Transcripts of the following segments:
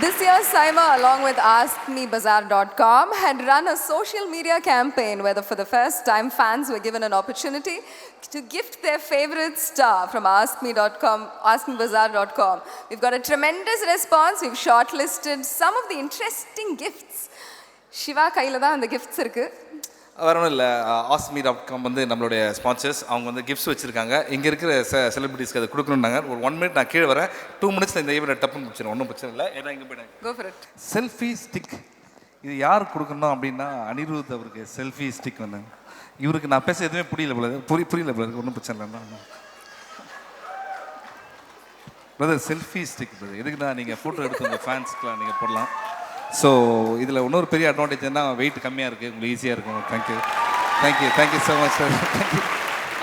This year, Saima, along with AskMeBazaar.com, had run a social media campaign where, for the first time, fans were given an opportunity to gift their favorite star from AskMe.com, AskMeBazaar.com. We've got a tremendous response. We've shortlisted some of the interesting gifts. Shiva கையில தான் அந்த gifts இருக்கு. வேற ஒன்றும் இல்லை, AskMe.com வந்து நம்மளுடைய sponsors. அவங்க வந்து கிஃப்ட்ஸ் வச்சுருக்காங்க. இங்கே இருக்கிற செலிபிரிட்டிஸ்க்கு அதை கொடுக்கணுன்னாங்க. ஒரு 1 மினிட் நான் கீழே வரேன். 2 மினிட்ஸில் இந்த ஈவெண்ட் டப்புன்னு முடிச்சிடும். ஒன்றும் பிரச்சனை இல்லை. ஏன்னா இங்கே போயிடுங்க. Go for it. Selfie stick. இது யார் கொடுக்கணும் அப்படின்னா அனிருத் அவருக்கு செல்ஃபி ஸ்டிக் வந்தாங்க. இவருக்கு நான் பேச எதுவுமே புரியல போல ஒன்றும் பிரச்சனை இல்லைண்ணா. பிரதர் செல்ஃபி ஸ்டிக் பிரதர், எதுக்குண்ணா நீங்கள் ஃபோட்டோ எடுத்து உங்கள் ஃபேன்ஸ்க்குலாம் நீங்கள் போடலாம். ஸோ இதில் இன்னொரு பெரிய அட்வான்டேஜ் என்ன, வெயிட் கம்மியாக இருக்குது, உங்களுக்கு ஈஸியாக இருக்கும். Thank you so much sir. Thank you.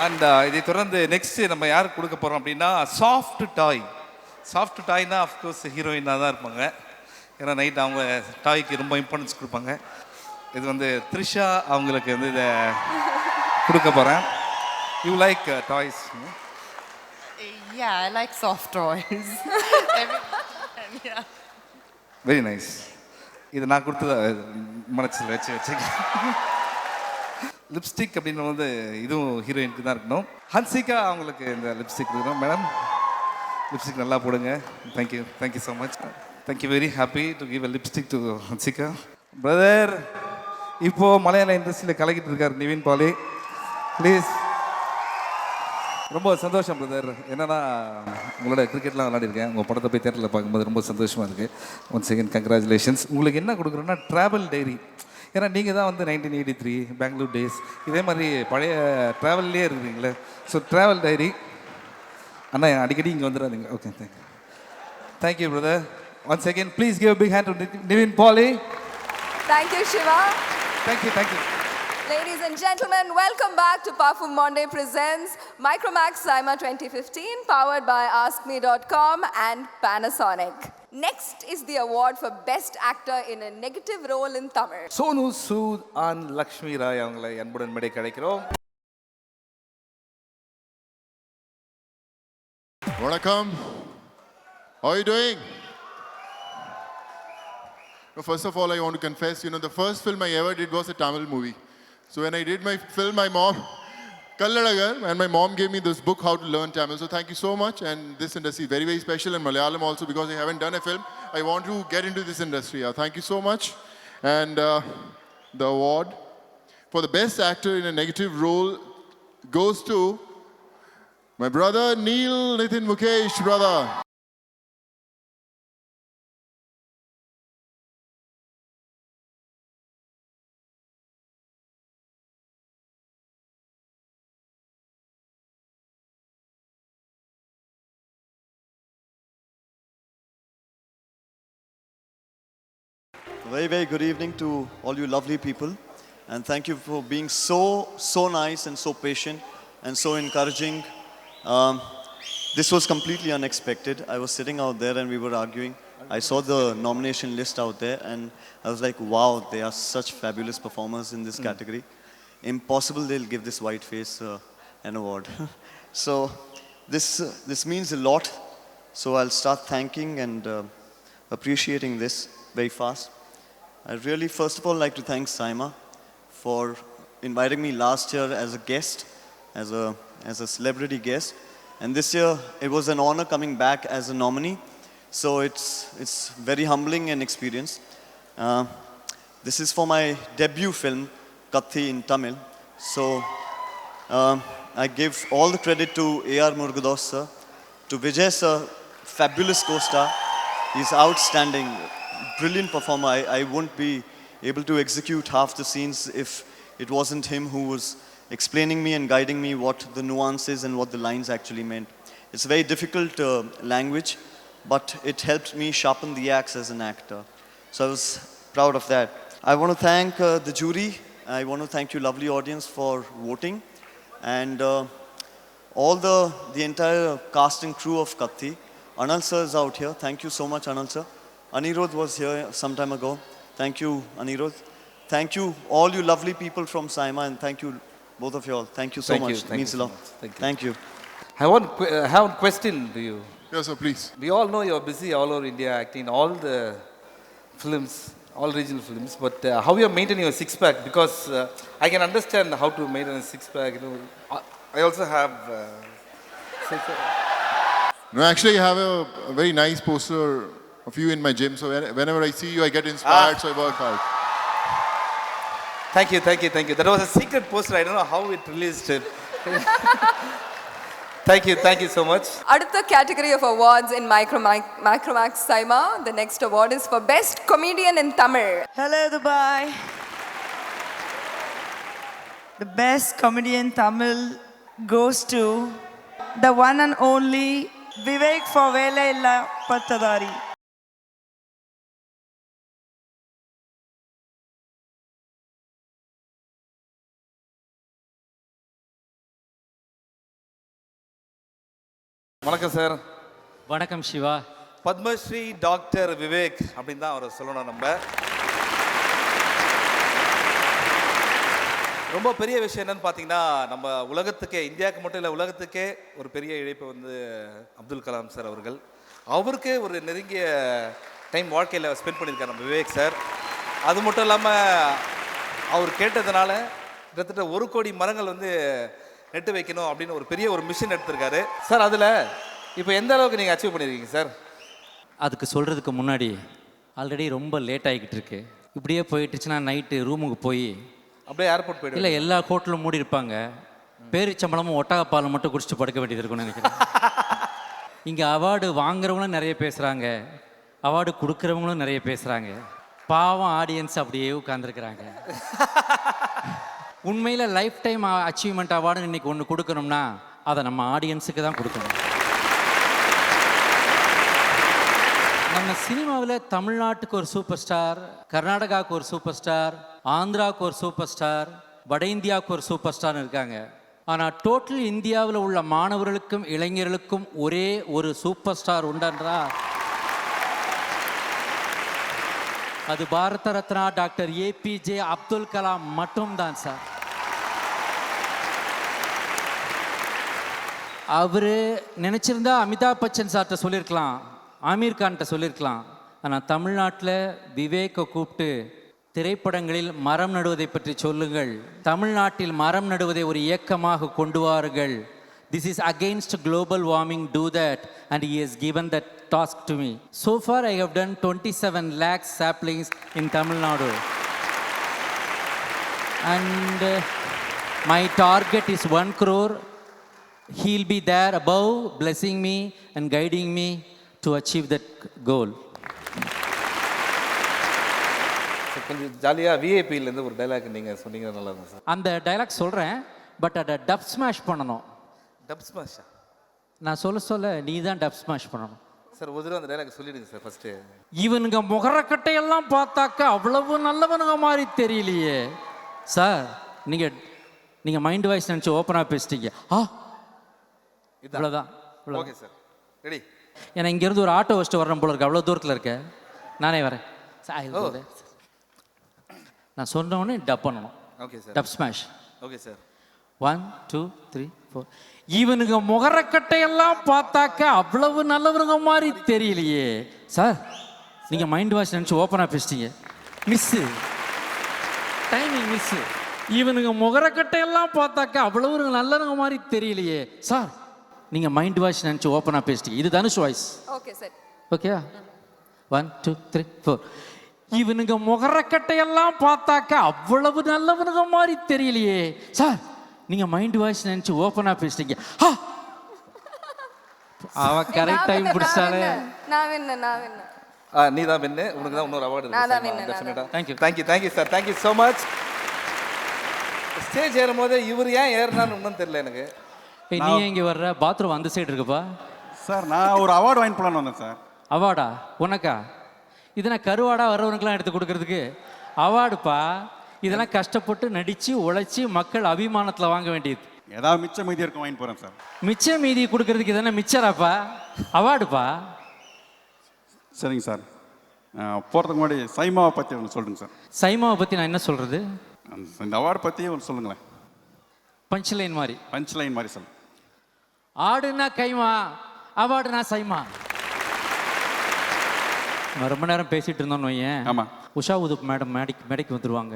And இதை தொடர்ந்து நெக்ஸ்ட்டு நம்ம யாருக்கு கொடுக்க போகிறோம் அப்படின்னா சாஃப்ட் டாய்னா அஃப்கோர்ஸ் ஹீரோயினாக தான் இருப்பாங்க. ஏன்னா நைட் அவங்க டாய்க்கு ரொம்ப இம்பார்ட்டன்ஸ் கொடுப்பாங்க. இது வந்து த்ரிஷா அவங்களுக்கு வந்து இதை கொடுக்க போகிறேன். You like toys? Yeah, I like soft toys. Yeah. Very nice. இது நான் கொடுத்தத மனசில் வச்சு லிப்ஸ்டிக் அப்படின்னு வந்து இதுவும் ஹீரோயினுக்கு தான் இருக்கணும். ஹன்சிகா அவங்களுக்கு இந்த லிப்ஸ்டிக் கொடுக்கணும். மேடம் லிப்ஸ்டிக் நல்லா போடுங்க. Thank you so much. Thank you. Very happy to give a lipstick to Hansika. Brother இப்போது மலையாள இண்டஸ்ட்ரியில் கலக்கிட்டு இருக்கார் நிவின் பாலி. ப்ளீஸ். ரொம்ப சந்தோஷம் பிரதர். என்னன்னா உங்களோட கிரிக்கெட்லாம் விளையாடிருக்கேன். உங்கள் படத்தை போய் தேட்டரில் பார்க்கும்போது ரொம்ப சந்தோஷமாக இருக்குது. Once again congratulations. உங்களுக்கு என்ன கொடுக்குறோன்னா ட்ராவல் டைரி. ஏன்னா நீங்கள் தான் வந்து 1983 பெங்களூர் டேஸ் இதே மாதிரி பழைய ட்ராவல்லே இருக்கிறீங்களே. ஸோ ட்ராவல் டைரி அண்ணா அடிக்கடி இங்கே வந்துடாதீங்க. Okay thank you brother. Once again please give big hand to Nivin Pauly. Thank you, Shiva. Thank you. Ladies and gentlemen, welcome back to Parfum Monday presents Micromax Saima 2015, powered by AskMe.com and Panasonic. Next is the award for Best Actor in a Negative Role in Tamil. Sonu Sood and Lakshmi Rai அவங்களை அன்புடன் மேடை கிடைக்கிறோம். Vanakkam. How are you doing? First of all, I want to confess, the first film I ever did was a Tamil movie. So when I did my film, my mom, Kalladagar, and my mom gave me this book, How to Learn Tamil. So thank you so much. And this industry, very, very special in Malayalam also, because I haven't done a film. I want to get into this industry. Thank you so much. And the award for the best actor in a negative role goes to my brother, Neil Nitin Mukesh, brother. Very, very good evening to all you lovely people, and thank you for being so nice and so patient and so encouraging. This was completely unexpected. I was sitting out there and we were arguing. I saw the nomination list out there and I was like, wow, they are such fabulous performers in this category. Impossible they'll give this white face an award. So this means a lot. So I'll start thanking and appreciating this very fast. I really, first of all, like to thank Saima for inviting me last year as a guest, as a celebrity guest. And this year, it was an honor coming back as a nominee. So it's very humbling an experience. This is for my debut film, Kathi in Tamil. So I give all the credit to A.R. Murugadoss sir, to Vijay sir, fabulous co-star. He's outstanding. Brilliant performer. I wouldn't be able to execute half the scenes if it wasn't him who was explaining me and guiding me what the nuances and what the lines actually meant. It's a very difficult language, but it helped me sharpen the axe as an actor. So I was proud of that. I want to thank the jury. I want to thank you lovely audience for voting, and all the entire cast and crew of Kathi. Anal sir is out here. Thank you so much, Anal sir. Anirudh was here some time ago. Thank you, Anirudh. Thank you, all you lovely people from Saima, and thank you, both of you all. Thank you so much. It means a lot. Thank you. I have one question to you. Yes, sir, please. We all know you're busy all over India acting all the films, all regional films, but how you're maintaining your six-pack? Because I can understand how to maintain a six-pack, you know. I also have six-pack. No, actually, I have a very nice poster of you in my gym. So whenever I see you, I get inspired, so I work hard. Thank you, thank you, thank you. That was a secret poster. I don't know how it released it. Thank you so much. அடுத்த category of awards in Micromax Saima. The next award is for Best Comedian in Tamil. Hello, Dubai. The best comedian Tamil goes to the one and only Vivek for Vela Illa Pattadari. வணக்கம் sir. வணக்கம் Siva. Padmashri doctor Vivek அப்படின்னு தான் அவரை சொல்லணும் நம்ம. ரொம்ப பெரிய விஷயம் என்னன்னு பார்த்தீங்கன்னா, நம்ம உலகத்துக்கே, இந்தியாவுக்கு மட்டும் இல்லை உலகத்துக்கே ஒரு பெரிய இழைப்பு வந்து அப்துல் கலாம் சார் அவர்கள். அவருக்கு ஒரு நெருங்கிய டைம் வாழ்க்கையில் ஸ்பெண்ட் பண்ணியிருக்காரு நம்ம விவேக் சார். அது மட்டும் இல்லாமல் அவர் கேட்டதுனால கிட்டத்தட்ட 1 கோடி மரங்கள் வந்து நெட்டு வைக்கணும் அப்படின்னு ஒரு பெரிய ஒரு மிஷன் எடுத்திருக்காரு சார். அதில் இப்போ எந்த அளவுக்கு நீங்கள் அச்சீவ் பண்ணியிருக்கீங்க சார்? அதுக்கு சொல்கிறதுக்கு முன்னாடி ஆல்ரெடி ரொம்ப லேட் ஆகிக்கிட்டு இருக்கு. இப்படியே போயிட்டுச்சுன்னா நைட்டு ரூமுக்கு போய் அப்படியே ஏர்போர்ட் போய்ட்டு இல்லை எல்லா ஹோட்டலும் மூடி இருப்பாங்க, பேரிச்சம்பளமும் ஒட்டகப்பாலும் மட்டும் குடிச்சிட்டு படுக்க வேண்டியது இருக்குன்னு நினைக்கிறேன். இங்கே அவார்டு வாங்குறவங்களும் நிறைய பேசுகிறாங்க, அவார்டு கொடுக்குறவங்களும் நிறைய பேசுகிறாங்க. பாவம் ஆடியன்ஸ் அப்படியே உட்காந்துருக்குறாங்க. உண்மையில் லைஃப் டைம் அச்சீவ்மெண்ட் அவார்டு இன்னைக்கு ஒன்று கொடுக்கணும்னா அதை நம்ம ஆடியன்ஸுக்கு தான் கொடுக்கணும். நம்ம சினிமாவில் தமிழ்நாட்டுக்கு ஒரு சூப்பர் ஸ்டார், கர்நாடகாவுக்கு ஒரு சூப்பர் ஸ்டார், ஆந்திராவுக்கு ஒரு சூப்பர் ஸ்டார், வட இந்தியாவுக்கு ஒரு சூப்பர் ஸ்டார்னு இருக்காங்க. ஆனால் டோட்டல் இந்தியாவில் உள்ள மாணவர்களுக்கும் இளைஞர்களுக்கும் ஒரே ஒரு சூப்பர் ஸ்டார் உண்டன்றா அது பாரத ரத்னா டாக்டர் ஏபிஜே அப்துல் கலாம் மட்டும்தான் சார். அவர் நினச்சிருந்தா அமிதாப் பச்சன் சார்கிட்ட சொல்லியிருக்கலாம், ஆமீர் கான்கிட்ட சொல்லியிருக்கலாம். ஆனால் தமிழ்நாட்டில் விவேக்கை கூப்பிட்டு திரைப்படங்களில் மரம் நடுவதை பற்றி சொல்லுங்கள், தமிழ்நாட்டில் மரம் நடுவதை ஒரு இயக்கமாக கொண்டு வாருங்கள், this is against global warming, do that, and he has given that task to me. So far I have done 27 lakh saplings in Tamil Nadu, and my target is 1 crore. He'll be there above blessing me and guiding me to achieve that goal. கொஞ்சம் ஜாலியாக விஐபியிலேருந்து ஒரு dialogue நீங்கள் சொன்னீங்க நல்லா இருக்கும் sir. அந்த dialogue சொல்கிறேன், but அதை டப் ஸ்மாஷ் பண்ணணும். டப் ஸ்மாஷா? நான் சொல்ல நீ தான் டப் ஸ்மாஷ் பண்ணணும் சார். ஒரு தடவை அந்த டைலாக் சொல்லிடுங்க சார் ஃபஸ்ட்டு. இவனுங்க முகரக்கட்டையெல்லாம் பார்த்தாக்க அவ்வளவு நல்லவனுங்க மாதிரி தெரியலையே சார். நீங்கள் மைண்ட் வாய்ஸ் நினச்சி ஓப்பனாக பேசிட்டீங்க. இவ்வளோதான். Okay sir, ready. ஏன்னா இங்கேருந்து ஒரு ஆட்டோ வச்சுட்டு வரேன் போல இருக்கு, அவ்வளோ தூரத்தில் இருக்க. நானே வரேன். நான் சொன்ன உடனே டப் பண்ணணும். Okay sir. Dubsmash. Okay sir. 1 2 3 4. இவனுங்க முகரக்கட்டையெல்லாம் பார்த்தாக்க அவ்வளவு நல்லவனுங்க மாதிரி தெரியலையே சார். நீங்கள் மைண்ட் வாஷ் நினச்சி ஓப்பனாக பேசிட்டீங்க. Miss, timing miss. இவனுங்க முகரக்கட்டையெல்லாம் பார்த்தாக்க அவ்வளவு நல்லவனுங்க மாதிரி தெரியலையே சார். நீங்கள் மைண்ட் வாஷ் நினச்சி ஓப்பனாக பேசிட்டீங்க. இது தனுஷ் வாய்ஸ். Okay sir. ஓகேவா? 1 2 3 4. இவனுங்க முகரக்கட்டையெல்லாம் பார்த்தாக்க அவ்வளவு நல்லவனுங்க மாதிரி தெரியலையே சார். நீங்கள் மைண்ட் வாய்ஸ் நினச்சி ஓப்பனாக பேசிட்டீங்க. அவ கரெக்ட் டைம் பிடிச்சாலே. நான் வின்னு. நீ தான் வின்னு. உனக்கு தான் இன்னொரு அவார்டு நான் தான் win. டெஃபினட்டாக. Thank you. Thank you sir. Thank you so much. Stage ஏறும்போது இவர் ஏன் ஏறினான்னு ஒன்றும் தெரியல எனக்கு. நீ எங்கே வர்ற? பாத்ரூம் அந்த சைடு இருக்குப்பா சார். நான் ஒரு அவார்டு வாங்கி போலான்னு வந்தேன் சார். அவார்டா? உனக்கா? இதெல்லாம் கருவாடா வர்றவனுக்கெல்லாம் எடுத்து கொடுக்கறதுக்கு அவார்டுப்பா. இதெல்லாம் கஷ்டப்பட்டு நடித்து உழைச்சி மக்கள் அபிமானத்தில் வாங்க வேண்டியது. ஏதாவது மிச்சம் மீதி இருக்கும் வாங்கி போகிறேன் சார். மிச்சம் மீதி கொடுக்கறதுக்கு இதெல்லாம் மிச்சராப்பா, அவார்டுப்பா. சரிங்க சார். போகிறதுக்கு முன்னாடி சைமாவை பற்றி ஒன்று சொல்லுங்க சார். சைமாவை பற்றி நான் என்ன சொல்கிறது? இந்த அவார்டு பற்றி ஒன்று சொல்லுங்களேன். பஞ்ச் லைன் மாதிரி. பஞ்ச் லைன் மாதிரி சார். ஆடுனா கைமா, அவார்டு நான் சைமா. நம்ம ரொம்ப நேரம் பேசிட்டு இருந்தோம்னு வையேன். ஆமாம். உஷா உதுப் மேடம் மேடைக்கு வந்துருவாங்க.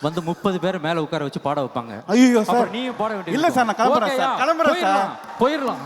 வந்து 30 பேர் மேலே உட்கார வச்சு பாட வைப்பாங்க. ஐயோ சார், அப்புறம் நீயும் பாட வேண்டியது. இல்லை சார், நான் கிளம்புறேன் சார், கிளம்புறேன் சார். போயிடலாம்.